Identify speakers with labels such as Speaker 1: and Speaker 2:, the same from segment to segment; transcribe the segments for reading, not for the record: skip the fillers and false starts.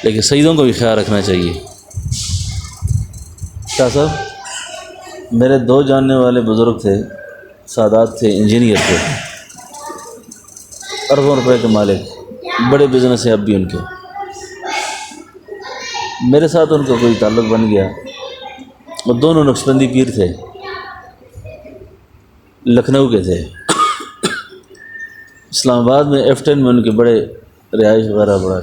Speaker 1: لیکن سیدوں کو بھی خیال رکھنا چاہیے۔ شاہ صاحب میرے دو جاننے والے بزرگ تھے، سادات تھے، انجینئر تھے، اربوں روپے کے مالک، بڑے بزنس ہیں اب بھی ان کے۔ میرے ساتھ ان کا کوئی تعلق بن گیا، وہ دونوں نقشبندی پیر تھے، لکھنؤ کے تھے۔ اسلام آباد میں F10 میں ان کے بڑے رہائش وغیرہ بڑا۔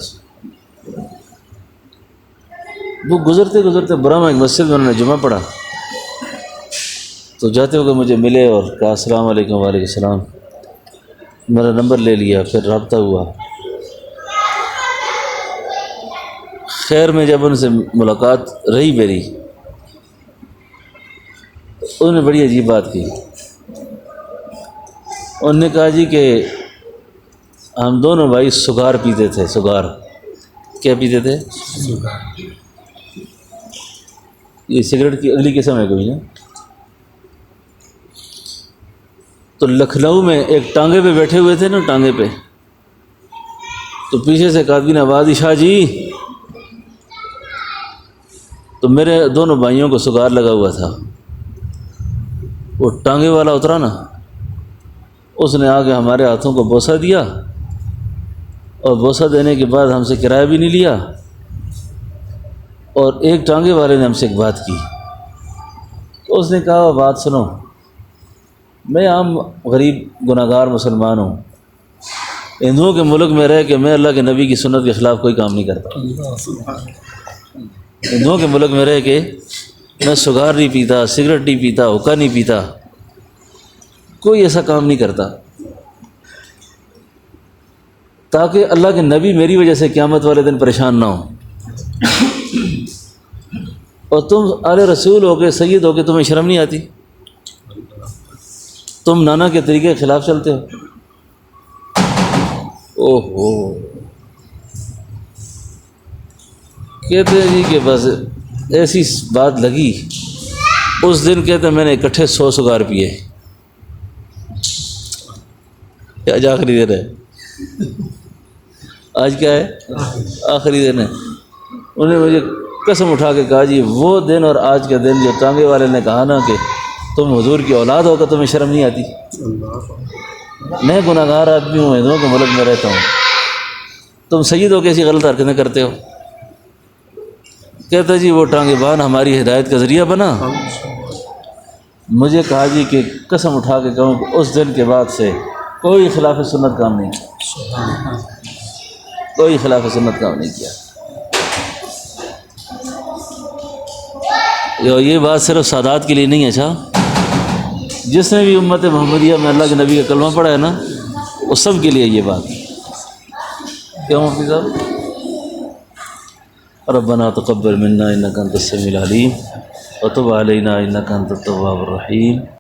Speaker 1: وہ گزرتے گزرتے برہما ایک مسجد میں انہوں نے جمعہ پڑھا، تو جاتے ہوئے مجھے ملے اور کہا السلام علیکم۔ وعلیکم السلام۔ میرا نمبر لے لیا، پھر رابطہ ہوا۔ خیر میں جب ان سے ملاقات رہی میری، انہوں نے بڑی عجیب بات کی۔ انہوں نے کہا جی کہ ہم دونوں بھائی سگار پیتے تھے۔ سگار کیا پیتے تھے؟ یہ سگریٹ کی اگلی قسم ہے کوئی نا۔ تو لکھنؤ میں ایک ٹانگے پہ بیٹھے ہوئے تھے نا، ٹانگے پہ، تو پیچھے سے ایک آدمی نے آواز دی شاہ جی۔ تو میرے دونوں بھائیوں کو سگار لگا ہوا تھا۔ وہ ٹانگے والا اترا نا، اس نے آ کے ہمارے ہاتھوں کو بوسہ دیا، اور بوسہ دینے کے بعد ہم سے کرایہ بھی نہیں لیا، اور ایک ٹانگے والے نے ہم سے ایک بات کی۔ تو اس نے کہا بات سنو، میں عام غریب گناہگار مسلمان ہوں، ہندوؤں کے ملک میں رہ کے میں اللہ کے نبی کی سنت کے خلاف کوئی کام نہیں کرتا۔ ہندوؤں کے ملک میں رہ کے میں سگار نہیں پیتا، سگریٹ نہیں پیتا، حقہ نہیں پیتا، کوئی ایسا کام نہیں کرتا، تاکہ اللہ کے نبی میری وجہ سے قیامت والے دن پریشان نہ ہو۔ اور تم آل رسول ہو کے، سید ہو کے، تمہیں شرم نہیں آتی؟ تم نانا کے طریقے کے خلاف چلتے ہو۔ اوہو، کہتے ہیں جی کہ بس ایسی بات لگی، اس دن کہتے ہیں میں نے اکٹھے 100 سگار پیے۔ آج آخری دن ہے، آج کیا ہے؟ آخری دن ہے۔ انہوں نے مجھے قسم اٹھا کے کہا جی وہ دن اور آج کا دن، جو ٹانگے والے نے کہا نا کہ تم حضور کی اولاد ہو کر تمہیں شرم نہیں آتی، میں گناہ گار آدمی ہوں، ہندوؤں کے ملک میں رہتا ہوں، تم سید ہو کے ایسی غلط حرکتیں کرتے ہو۔ کہتا جی وہ ٹانگے بان ہماری ہدایت کا ذریعہ بنا۔ مجھے کہا جی کہ قسم اٹھا کے کہوں کہ اس دن کے بعد سے کوئی خلاف سنت کام نہیں کیا، کوئی خلاف سنت کام نہیں کیا۔ یہ بات صرف سادات کے لیے نہیں ہے، اچھا جس نے بھی امت محمدیہ میں اللہ کے نبی کا کلمہ پڑھا ہے نا، وہ سب کے لیے یہ بات۔ کیوں مفتی صاحب؟ ربنا تقبل منا انک انت السمیع العلیم وتب علینا انک انت التواب الرحیم۔